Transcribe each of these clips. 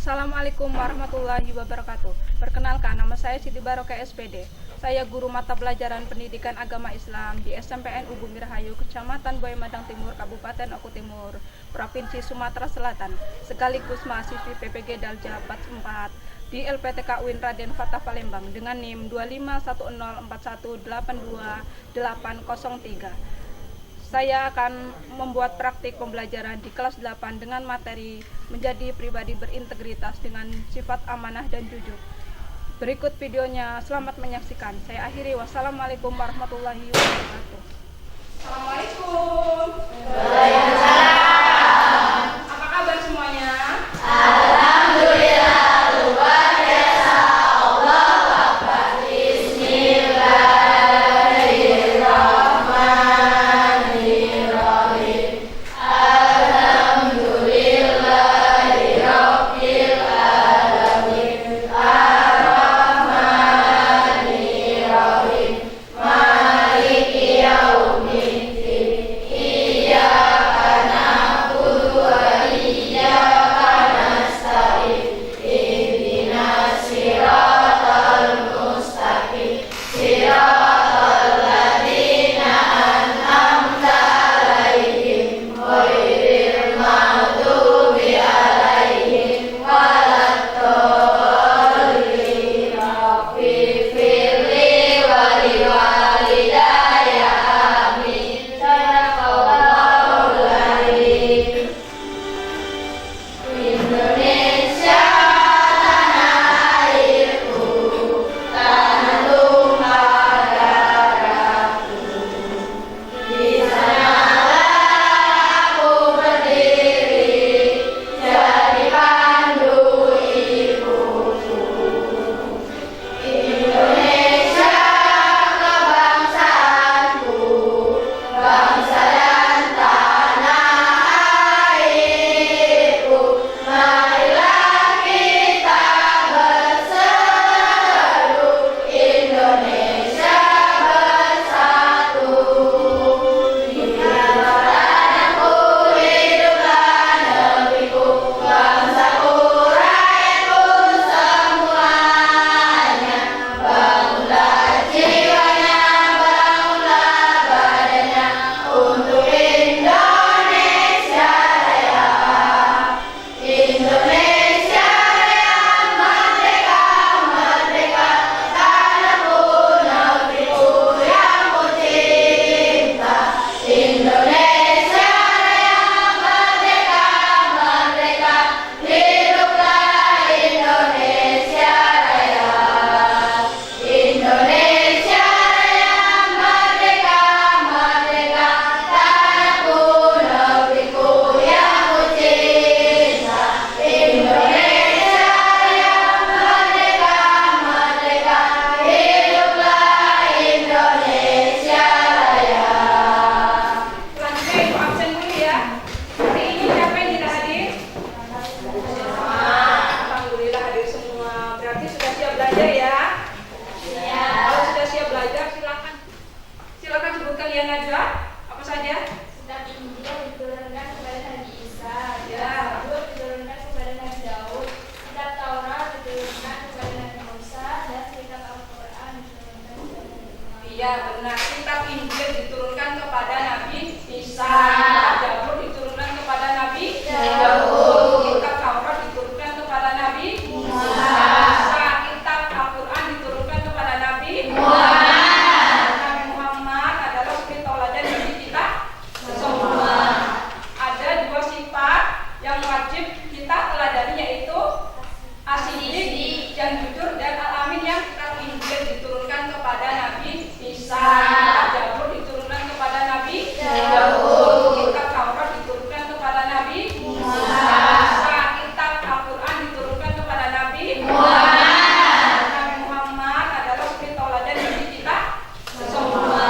Assalamualaikum warahmatullahi wabarakatuh. Perkenalkan, nama saya Siti Barokah SPD. Saya guru mata pelajaran pendidikan agama Islam di SMPN Ubumi Rahayu, Kecamatan Boya Madang Timur, Kabupaten Oku Timur, Provinsi Sumatera Selatan, sekaligus mahasiswi PPG Dalja 44 di LPTK UIN Raden Fatah Palembang dengan NIM 25104182803. Saya akan membuat praktik pembelajaran di kelas 8 dengan materi menjadi pribadi berintegritas dengan sifat amanah dan jujur. Berikut videonya, selamat menyaksikan. Saya akhiri, wassalamualaikum warahmatullahi wabarakatuh. Assalamualaikum. Waalaikumsalam. Apa kabar semuanya? Alhamdulillah, luar biasa. Allahu Akbar. Bismillahirrahmanirrahim. Alhamdulillahirabbil alamin. Ar-Rahmanirrahim. Maliki yaumiddin. Iyyaka na'budu wa iyyaka nasta'in. Ihdinas siratal mustaqim. Siratal ladzina an'amta 'alaihim ghairil maghdubi 'alaihim waladdallin. Rabbighfirli wa liwalidayya. Amin. Shadaqallahul 'azim. Indonesia tanah airku, tanah tumpah darahku. Di sanalah aku berdiri, jadi pandu ibuku. Indonesia kebangsaanku, bangsa dan tanah airku. Marilah kita berseru, Indonesia bersatu. Hiduplah hiduplah negeriku, bangsaku, rakyatku semuanya. Bangunlah jiwanya, bangunlah badannya untuk Indonesia Raya. Indonesia Raya, merdeka, merdeka, tanahku, negeriku yang ku cinta. Indonesia Raya, merdeka, merdeka, hiduplah Indonesia Raya. Indonesia Raya, merdeka, merdeka, tanahku, negeriku yang ku cinta. Indonesia Raya, merdeka, merdeka, hiduplah Indonesia Raya. Selanjutnya Ibu absen dulu ya. Hari ini siapa yang tidak hadir? Alhamdulillah hadir semua. Berarti sudah siap belajar ya? Kalau sudah siap belajar, silakan sebutkan ya Najwa. Apa saja? Kitab Injil diturunkan kepada Nabi Isa, Ya. Zabur diturunkan kepada Nabi Daud, Kitab Taurat diturunkan kepada Nabi Musa, dan Kitab Al-Quran diturunkan kepada Nabi Muhammad. Iya benar. Kitab Injil diturunkan kepada Nabi Isa. Zabur diturunkan kepada Nabi Daud. Kitab Taurat diturunkan kepada Nabi Musa. Kitab Al-Quran diturunkan kepada Nabi Muhammad. Nabi Muhammad adalah suri tauladan bagi kita semua. Ada dua sifat yang wajib kita teladani, yaitu as-siddiq yang jujur dan al-amin yang kitab Injil diturunkan kepada Nabi Isa. Zabur diturunkan kepada Nabi Daud. Kitab Taurat diturunkan kepada Nabi Musa. Kitab Al-Quran diturunkan kepada Nabi Muhammad. Nabi Muhammad adalah suri tauladan bagi kita semua.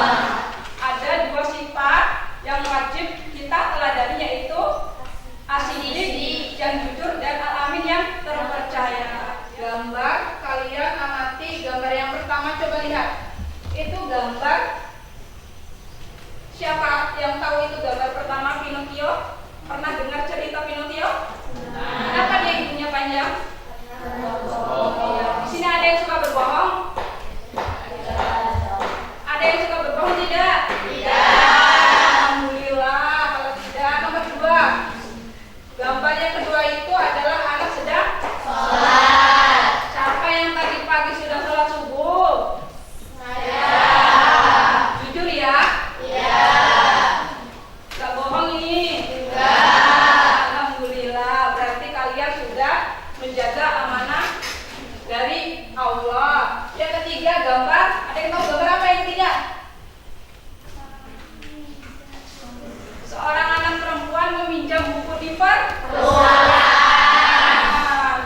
Ada dua sifat yang wajib kita teladani, yaitu as-siddiq yang jujur dan al-amin yang terpercaya. Gambar, kalian amati gambar yang pertama, coba lihat. Itu gambar, siapa yang tahu itu gambar pertama Pinocchio? Pernah dengar cerita Pinocchio? Kenapa dia hidungnya panjang? Di sini ada yang suka berbohong? Ada yang suka berbohong tidak? Alhamdulillah kalau tidak. Nomor 2. Gambar yang kedua itu adalah anak sedang sholat. Siapa yang tadi pagi sudah sholat subuh? Jujur ya? Gak bohong ini? Alhamdulillah, berarti kalian sudah menjaga amanah dari Allah. Yang ketiga gambar, ada yang tahu gambar apa yang ketiga? Seorang anak perempuan meminjam buku di perpustakaan.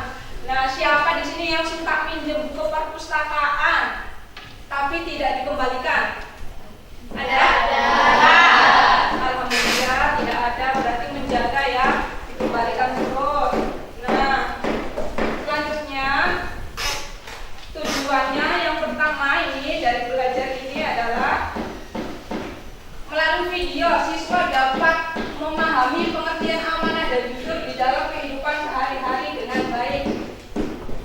Nah, siapa di sini yang suka minjem buku perpustakaan tapi tidak dikembalikan? Ada? Alhamdulillah tidak ada, berarti menjaga ya, dikembalikan terus. Nah, selanjutnya tujuannya yang pertama ini dari belajar ini adalah melalui video siswa dapat memahami pengertian amanah dan jujur di dalam kehidupan sehari-hari dengan baik.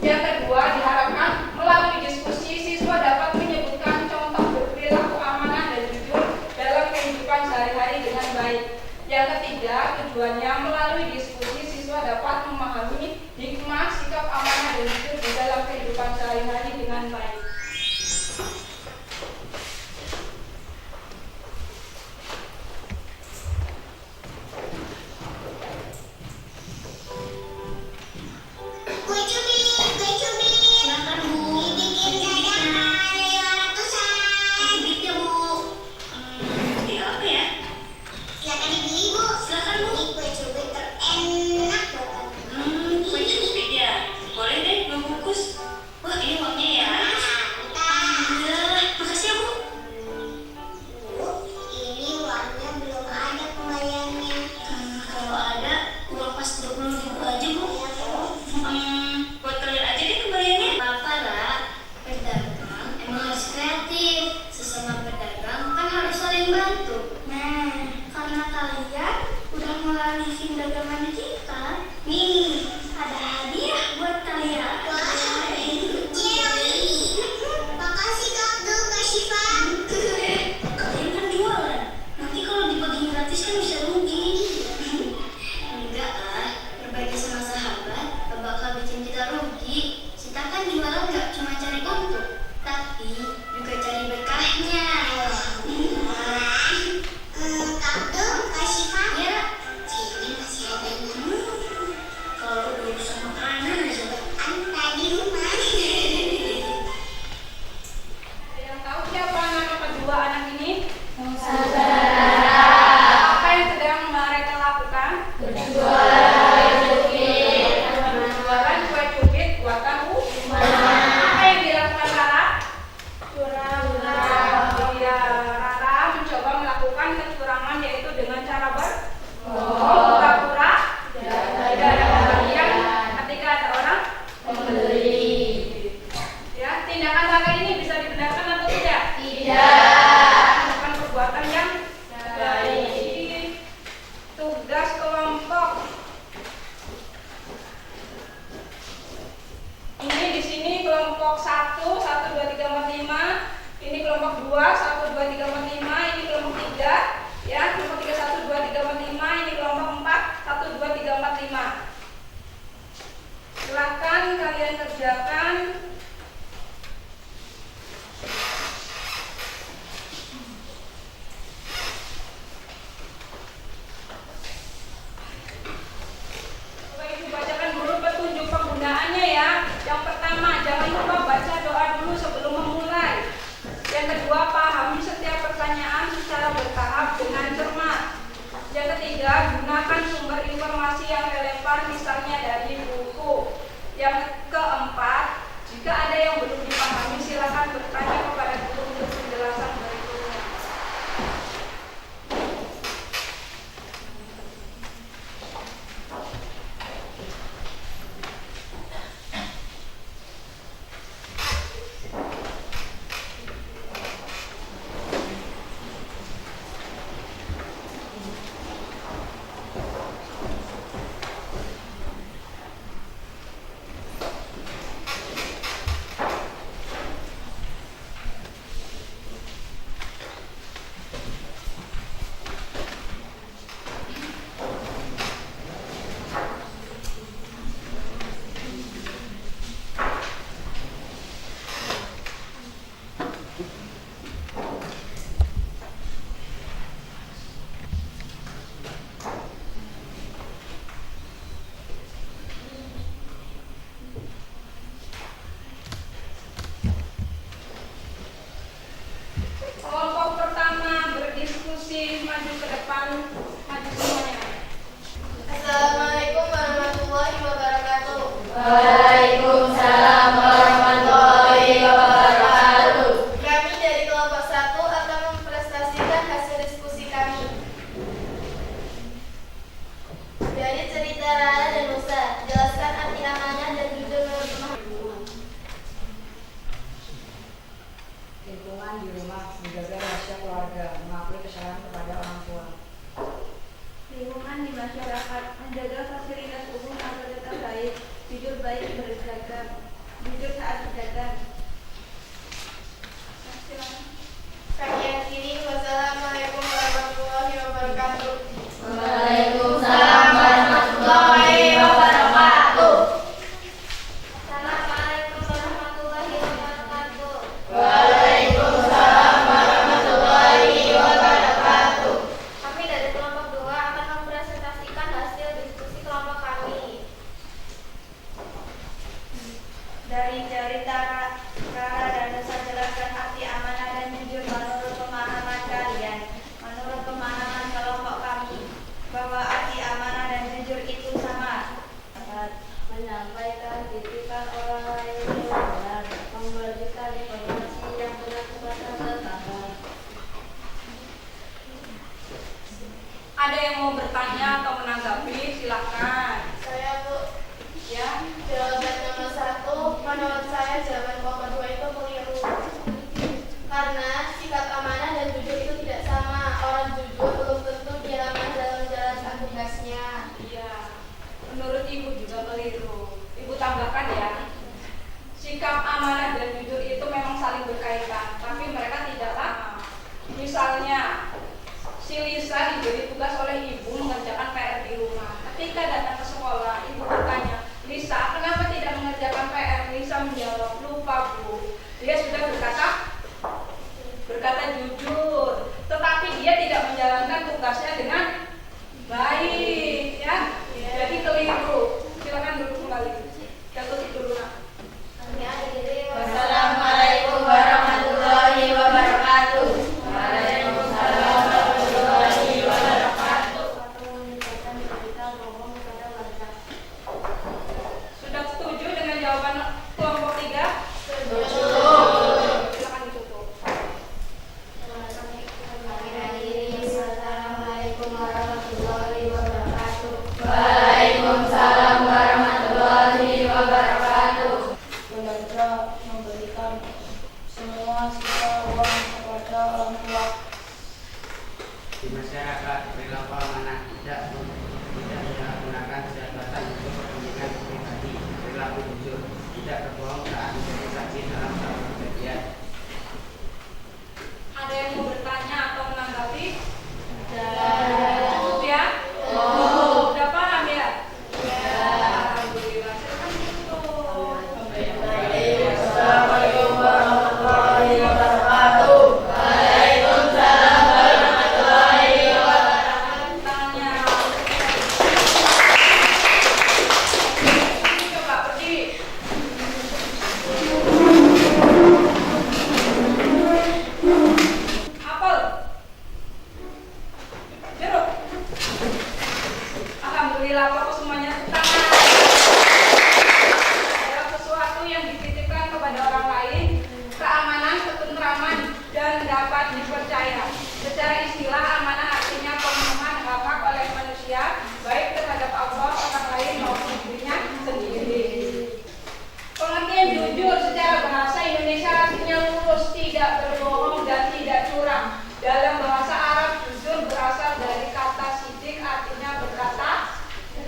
Yang kedua, diharapkan melalui diskusi siswa dapat menyebutkan contoh berperilaku amanah dan jujur dalam kehidupan sehari-hari dengan baik. Yang ketiga, tujuannya melalui diskusi siswa dapat memahami hikmah sikap amanah dan jujur di dalam kehidupan sehari-hari dengan baik. Kue cubit. Silakan Bu. Dibikin jajanan 500-an. Cubitnya Bu. Cubit apa ya? Silakan dibeli Bu. Silakan Bu. Ini kue cubit terenak buat aku. Kue cubit ya. Boleh deh membungkus. Wah, ini uangnya ya. Makasih ya Bu. Bu, ini uangnya belum ada kembaliannya. Kalau ada, uang pas 20.000 aja Bu. Buat kalian aja deh kembaliannya. Apa lah, pedagang emang harus kreatif. Sesama pedagang kan harus saling bantu. Nah, karena kalian udah ngelalisin dagangan kita, nih ada hadiah buat kalian. Wah, makasih Kak Abdul, Kak Syifa. Kalian kan jualan, nanti kalau dibagi gratis kan bisa rugi. Enggak ah, berbagi sama sahabat gak bakal bikin kita rugi. Kita kan jualan gak cuma cari untung, tapi juga cari berkahnya. Kak Abdul, Kak Syifa. Ya, sini masih ada. Kalau Maju semuanya. Assalamualaikum warahmatullahi wabarakatuh. Waalaikumsalam warahmatullahi wabarakatuh. Kami dari kelompok 1 akan mempresentasikan hasil diskusi kami. Dari cerita Rana dan Musa, jelaskan arti amanah dan jujur menurut pemahaman. Lingkungan di rumah, menjaga rahasia keluarga, mengakui kesalahan kepada orang tua. Lingkungan di masyarakat, menjaga fasilitas umum agar tetap baik, jujur baik berdagang, jujur saat berdagang. Kami akhiri, wassalamualaikum warahmatullahi wabarakatuh. Waalaikumsalam warahmatullahi wabarakatuh. Assalamualaikum warahmatullahi wabarakatuh. Waalaikumsalam warahmatullahi wabarakatuh. Kami dari kelompok 2 akan mempresentasikan hasil diskusi kelompok kami. Dari cerita Rara dan Nusa, jelaskan arti amanah dan jujur menurut pemahaman kalian. Menurut pemahaman kelompok kami, bahwa arti amanah dan jujur itu sama. Menyampaikan titipan orang lain dengan benar, memberikan informasi yang benar kepada tetangga. Ada yang mau bertanya atau menanggapi? Silakan. Saya Bu, Ya. jawaban nomor 1, menurut saya jawaban kelompok 2 itu keliru. Karena sikap amanah dan jujur itu tidak sama. Orang jujur belum tentu dia amanah dalam menjalankan tugasnya. Iya. Menurut Ibu juga keliru. Ibu tambahkan ya. Sikap amanah dan jujur itu memang saling berkaitan, tapi mereka tidak sama. Misalnya, si Lisa diberi tugas oleh ibu mengerjakan PR di rumah. Ketika datang ke sekolah, ibu bertanya, Lisa, kenapa tidak mengerjakan PR? Lisa menjawab, lupa Bu. Dia sudah berkata jujur, tetapi dia tidak menjalankan tugasnya dengan baik, ya. Jadi keliru. Silakan duduk kembali. Jatuh dulu nak. Kami akhiri, Wassalamualaikum warahmatullahi wabarakatuh. Waalaikumsalam warahmatullahi wabarakatuh. Sudah setuju dengan jawaban kelompok 3? Setuju. Silakan ditutup. Kami akhiri, wassalamualaikum warahmatullahi wabarakatuh. Waalaikumsalam warahmatullahi wabarakatuh. Belajar memberikan semua sisa uang kepada orang tua. Di masyarakat, perilaku amanah tidak menggunakan jabatan untuk kepentingan pribadi, perilaku jujur, tidak berbohong saat menjadi saksi dalam suatu kejadian. Ada yang mau bertanya atau menanggapi? Ya. Cukup ya? Oh. Udah paham ya? Ya. Alhamdulillah. Silakan ditutup. Assalamualaikum warahmatullahi wabarakatuh. Waalaikumsalam warahmatullahi wabarakatuh. Tangannya. Coba berdiri. Apel. Jeruk. Alhamdulillah, Bapak semuanya tepuk tangan. Adalah sesuatu yang dititipkan kepada orang lain, keamanan, ketentraman, dan dapat dipercaya. Secara istilah, amanah artinya pemenuhan hak-hak oleh manusia, baik terhadap Allah, orang lain maupun dirinya sendiri. Pengertian jujur secara bahasa Indonesia artinya lurus, tidak berbohong, dan tidak curang. Dalam bahasa Arab, jujur berasal dari kata sidik, artinya berkata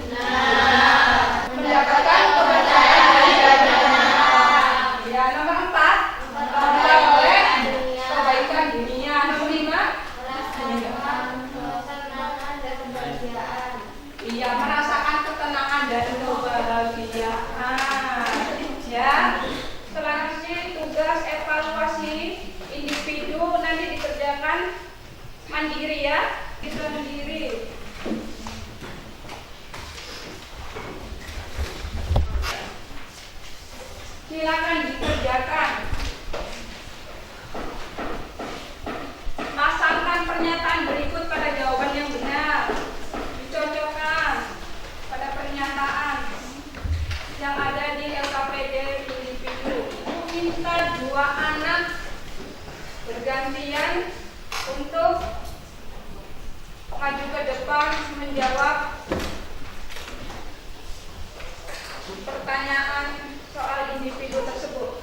Nah, mendapatkan kepercayaan dari kebenaran. Ya, nomor 4, memperoleh kebaikan dunia. Nomor 5, kesenangan dan kebahagiaan. iya, merasakan ketenangan dan kebahagiaan. Ya, selanjutnya tugas evaluasi individu nanti dikerjakan mandiri ya, kita mandiri. Silakan dikerjakan. Pasangkan pernyataan berikut pada jawaban yang benar. depan menjawab pertanyaan soal individu tersebut.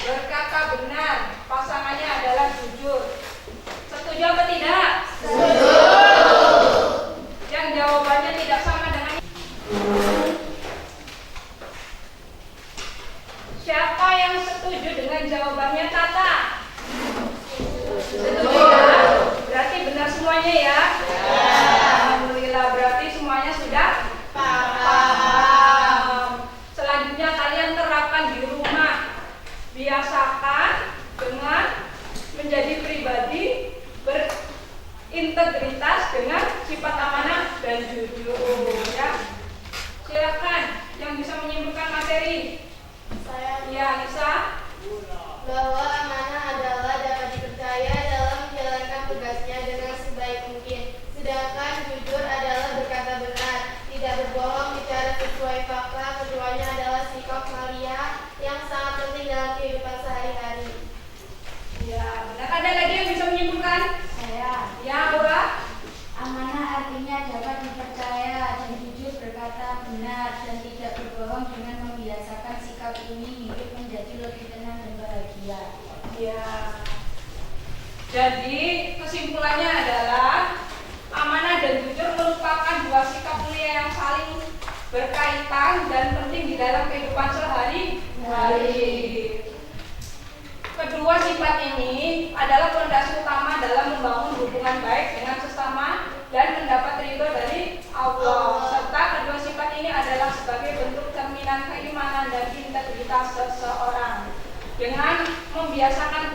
Berkata benar, pasangannya adalah jujur. Setuju apa tidak? Setuju. Yang jawabannya tidak sama dengan siapa yang setuju dengan jawabannya Tata? Setuju ya? Berarti benar semuanya ya? Alhamdulillah, berarti semuanya sudah paham. Selanjutnya kalian terapkan di rumah. Biasakan dengan menjadi pribadi berintegritas dengan sifat amanah dan jujur ya. Silakan yang bisa menyimpulkan materi. Saya Ya, Nisa. bahwa amanah adalah dapat dipercaya dalam menjalankan tugasnya dengan sebaik mungkin. Sedangkan jujur adalah berkata benar, tidak berbohong, bicara sesuai fakta. Keduanya adalah sikap mulia yang sangat penting dalam kehidupan sehari-hari. Ya, benar. Ada lagi yang bisa menyimpulkan? Saya. Ya, Aura. Amanah artinya dapat dipercaya dan jujur, berkata benar dan tidak berbohong. Dengan membiasakan sikap ini, hidup menjadi lebih tenang dan bahagia. Ya. Jadi kesimpulannya adalah amanah dan jujur merupakan dua sikap mulia yang saling berkaitan dan penting di dalam kehidupan sehari-hari. Kedua sifat ini adalah fondasi utama dalam membangun hubungan baik dengan sesama dan mendapat ridho dari Allah. Serta kedua sifat ini adalah sebagai bentuk cerminan keimanan dan integritas seseorang. Dengan membiasakan